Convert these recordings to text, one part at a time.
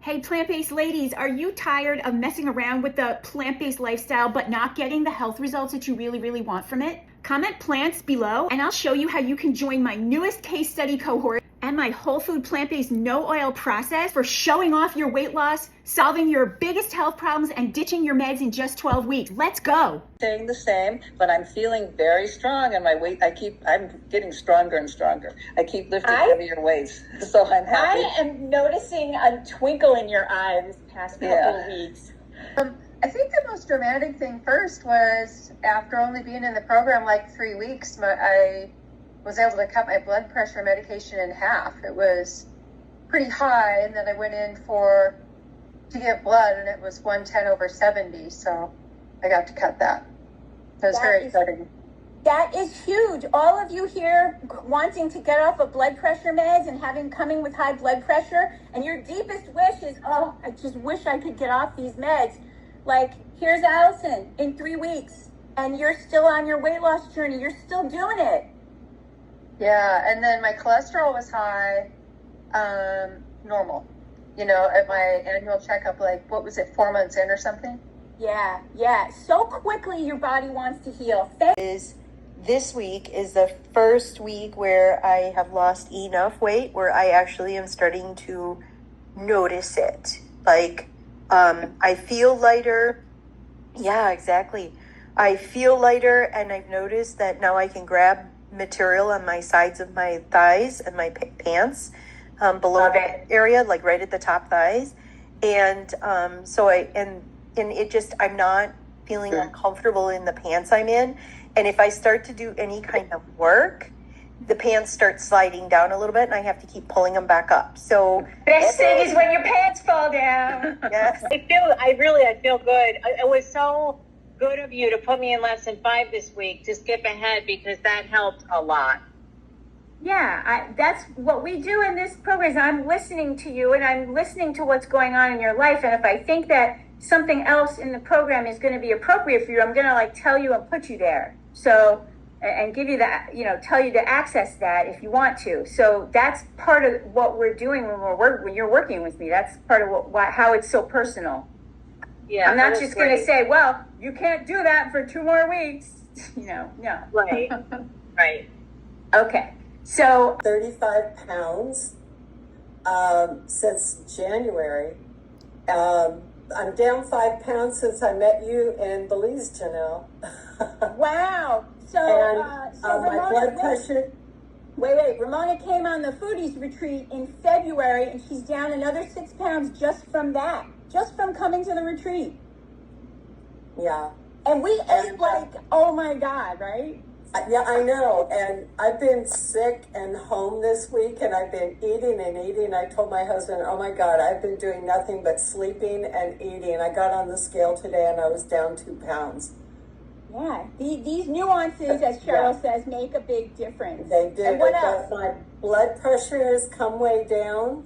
Hey, plant-based ladies, are you tired of messing around with the plant-based lifestyle but not getting the health results that you really want from it? Comment plants below and I'll show you how you can join my newest case study cohort and my whole food plant-based no oil process for showing off your weight loss, solving your biggest health problems, and ditching your meds in just 12 weeks. Let's go. Staying the same, but I'm feeling very strong, and my weight, I'm getting stronger and stronger. I keep lifting heavier weights, so I'm happy. I am noticing a twinkle in your eye this past couple of weeks. I think the most dramatic thing first was after only being in the program like 3 weeks, I was able to cut my blood pressure medication in half. It was pretty high, and then I went in to get blood, and it was 110/70, so I got to cut that. It was very exciting. That is huge. All of you here wanting to get off of blood pressure meds and coming with high blood pressure, and your deepest wish is, oh, I just wish I could get off these meds. Like, here's Allison in 3 weeks, and you're still on your weight loss journey. You're still doing it. Yeah, and then my cholesterol was high, normal. You know, at my annual checkup, like, what was it, 4 months in or something? Yeah. So quickly your body wants to heal. This week is the first week where I have lost enough weight where I actually am starting to notice it. Like, I feel lighter. Yeah, exactly. I feel lighter, and I've noticed that now I can grab material on my sides of my thighs and my pants, below that area, like right at the top thighs. And I'm not feeling uncomfortable in the pants I'm in. And if I start to do any kind of work, the pants start sliding down a little bit, and I have to keep pulling them back up. So best thing is when your pants fall down. Yes. I feel good. It was so good of you to put me in lesson 5 this week to skip ahead, because that helped a lot. Yeah, that's what we do in this program. Is I'm listening to you, and I'm listening to what's going on in your life. And if I think that something else in the program is going to be appropriate for you, I'm going to tell you and put you there. So, and give you that, tell you to access that if you want to. So that's part of what we're doing when you're working with me. That's part of how it's so personal. Yeah, I'm not just going to say, well, you can't do that for 2 more weeks. No. Right. Right. Okay. So 35 pounds since January. I'm down 5 pounds since I met you in Belize, Janelle. Wow. So, my blood pressure. Wait. Ramona came on the Foodies retreat in February, and she's down another 6 pounds just from that, just from coming to the retreat. Yeah. And we ate oh my God, right? Yeah, I know. And I've been sick and home this week, and I've been eating and eating. I told my husband, oh my God, I've been doing nothing but sleeping and eating. I got on the scale today, and I was down 2 pounds. Yeah, these nuances, as Cheryl says, make a big difference. They do. And what else? My blood pressure has come way down.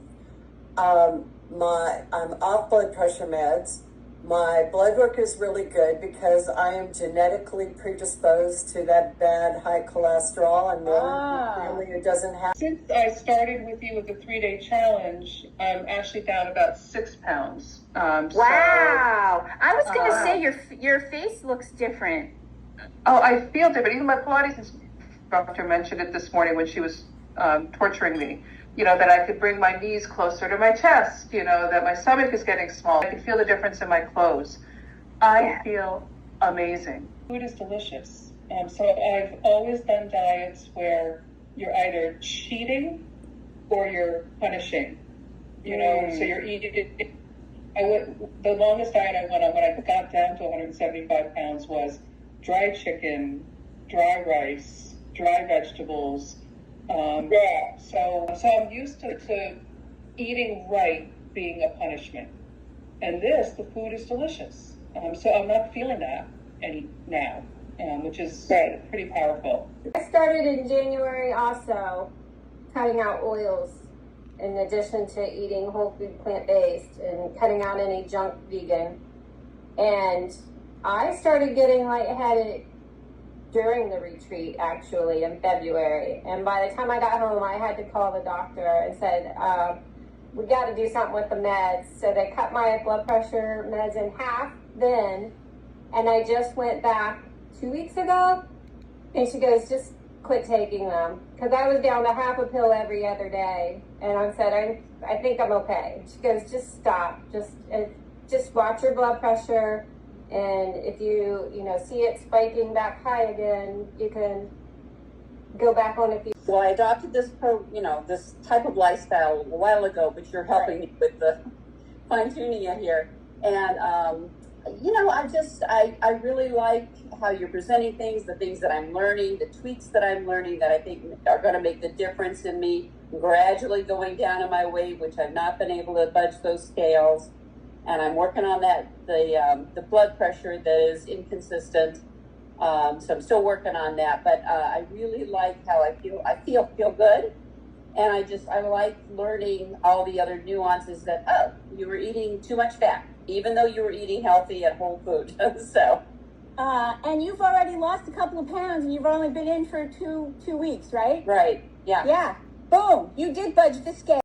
I'm off blood pressure meds. My blood work is really good because I am genetically predisposed to that bad high cholesterol, and my family who doesn't have. Since I started with you with the 3-day challenge, I'm actually down about 6 pounds. Wow! I was going to say your face looks different. Oh, I feel different. Even my Pilates instructor mentioned it this morning when she was torturing me. That I could bring my knees closer to my chest, that my stomach is getting small. I can feel the difference in my clothes. I feel amazing. Food is delicious. So I've always done diets where you're either cheating or you're punishing. So you're eating. The longest diet I went on when I got down to 175 pounds was dry chicken, dry rice, dry vegetables. So I'm used to eating right being a punishment. And the food is delicious. So I'm not feeling that now, which is pretty powerful. I started in January also cutting out oils in addition to eating whole food plant-based and cutting out any junk vegan. And I started getting lightheaded during the retreat, actually, in February. And by the time I got home, I had to call the doctor and said, we got to do something with the meds. So they cut my blood pressure meds in half then. And I just went back 2 weeks ago. And she goes, just quit taking them. Because I was down to half a pill every other day. And I said, I think I'm okay. She goes, just stop. Just watch your blood pressure. And if you see it spiking back high again, you can go back on a few. Well, I adopted this this type of lifestyle a while ago, but you're helping me with the fine tuning it here. And I really like how you're presenting things, the things that I'm learning, the tweaks that I'm learning that I think are going to make the difference in me gradually going down in my weight, which I've not been able to budge those scales. And I'm working on that, the blood pressure that is inconsistent. So I'm still working on that, but I really like how I feel. I feel good. And I like learning all the other nuances that, you were eating too much fat, even though you were eating healthy at whole food. So. And you've already lost a couple of pounds and you've only been in for two weeks, right? Right. Yeah. Yeah. Boom. You did budge the scale.